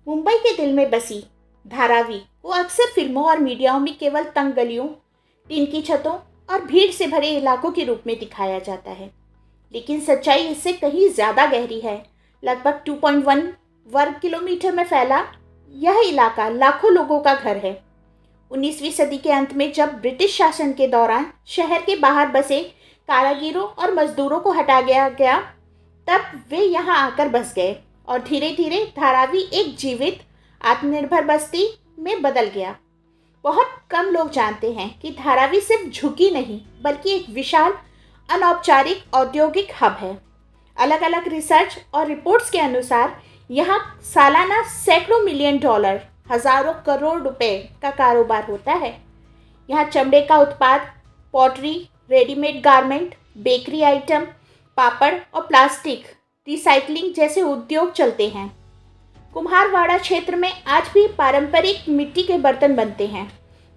मुंबई के दिल में बसी धारावी को अक्सर फिल्मों और मीडियाओं में केवल तंग गलियों, टीन की छतों और भीड़ से भरे इलाकों के रूप में दिखाया जाता है, लेकिन सच्चाई इससे कहीं ज़्यादा गहरी है। लगभग 2.1 वर्ग किलोमीटर में फैला यह इलाका लाखों लोगों का घर है। 19वीं सदी के अंत में जब ब्रिटिश शासन के दौरान शहर के बाहर बसे कारागिरों और मजदूरों को हटा गया, तब वे यहाँ आकर बस गए और धीरे धीरे धारावी एक जीवित आत्मनिर्भर बस्ती में बदल गया। बहुत कम लोग जानते हैं कि धारावी सिर्फ झुग्गी नहीं बल्कि एक विशाल अनौपचारिक औद्योगिक हब है। अलग अलग रिसर्च और रिपोर्ट्स के अनुसार यहाँ सालाना सैकड़ों मिलियन डॉलर, हजारों करोड़ रुपए का कारोबार होता है। यहाँ चमड़े का उत्पाद, pottery, readymade garment, bakery item, papad और प्लास्टिक रिसाइकलिंग जैसे उद्योग चलते हैं। कुम्हारवाड़ा क्षेत्र में आज भी पारंपरिक मिट्टी के बर्तन बनते हैं,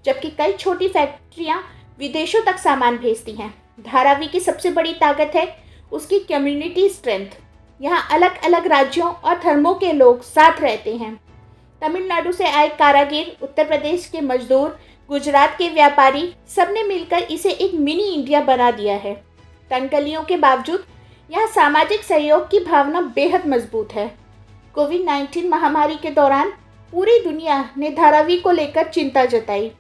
जबकि कई छोटी फैक्ट्रियां विदेशों तक सामान भेजती हैं। धारावी की सबसे बड़ी ताकत है उसकी कम्युनिटी स्ट्रेंथ। यहाँ अलग अलग राज्यों और धर्मों के लोग साथ रहते हैं। तमिलनाडु से आए कारागिर, उत्तर प्रदेश के मजदूर, गुजरात के व्यापारी, सबने मिलकर इसे एक मिनी इंडिया बना दिया है। तंगलियों के बावजूद यहाँ सामाजिक सहयोग की भावना बेहद मजबूत है। कोविड-19 महामारी के दौरान पूरी दुनिया ने धारावी को लेकर चिंता जताई।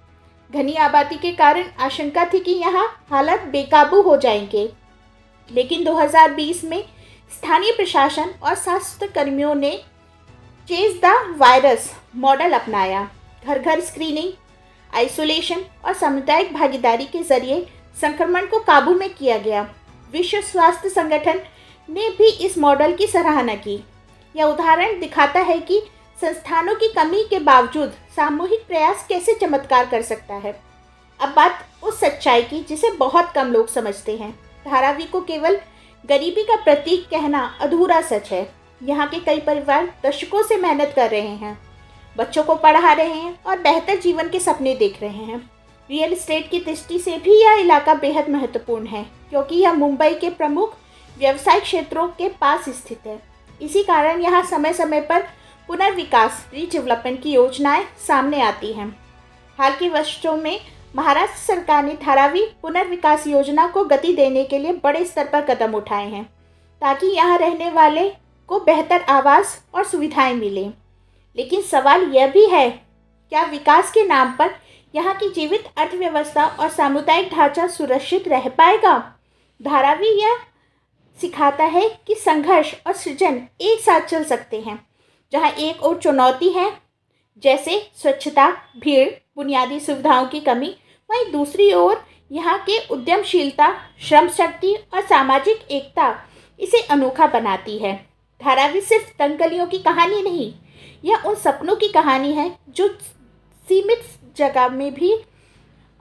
घनी आबादी के कारण आशंका थी कि यहाँ हालात बेकाबू हो जाएंगे, लेकिन 2020 में स्थानीय प्रशासन और स्वास्थ्य कर्मियों ने चेज द वायरस मॉडल अपनाया। घर घर स्क्रीनिंग, आइसोलेशन और सामुदायिक भागीदारी के जरिए संक्रमण को काबू में किया गया। विश्व स्वास्थ्य संगठन ने भी इस मॉडल की सराहना की। यह उदाहरण दिखाता है कि संस्थानों की कमी के बावजूद सामूहिक प्रयास कैसे चमत्कार कर सकता है। अब बात उस सच्चाई की जिसे बहुत कम लोग समझते हैं। धारावी को केवल गरीबी का प्रतीक कहना अधूरा सच है। यहाँ के कई परिवार दशकों से मेहनत कर रहे हैं, बच्चों को पढ़ा रहे हैं और बेहतर जीवन के सपने देख रहे हैं। रियल एस्टेट की दृष्टि से भी यह इलाका बेहद महत्वपूर्ण है, क्योंकि यह मुंबई के प्रमुख व्यवसायिक क्षेत्रों के पास स्थित है। इसी कारण यहाँ समय समय पर पुनर्विकास रीडेवलपमेंट की योजनाएं सामने आती हैं। हाल के वर्षों में महाराष्ट्र सरकार ने धारावी पुनर्विकास योजना को गति देने के लिए बड़े स्तर पर कदम उठाए हैं, ताकि यहाँ रहने वाले को बेहतर आवास और सुविधाएं मिलें। लेकिन सवाल यह भी है, क्या विकास के नाम पर यहाँ की जीवित अर्थव्यवस्था और सामुदायिक ढांचा सुरक्षित रह पाएगा? धारावी यह सिखाता है कि संघर्ष और सृजन एक साथ चल सकते हैं। जहाँ एक और चुनौती है, जैसे स्वच्छता, भीड़, बुनियादी सुविधाओं की कमी, वहीं दूसरी ओर यहाँ के उद्यमशीलता, श्रम शक्ति और सामाजिक एकता इसे अनोखा बनाती है। धारावी सिर्फ दंगलियों की कहानी नहीं, यह उन सपनों की कहानी है जो सीमित जगह में भी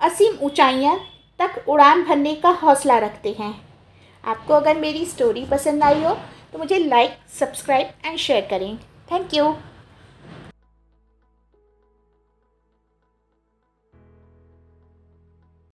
असीम ऊंचाइयां तक उड़ान भरने का हौसला रखते हैं। आपको अगर मेरी स्टोरी पसंद आई हो तो मुझे लाइक, सब्सक्राइब एंड शेयर करें। Thank you.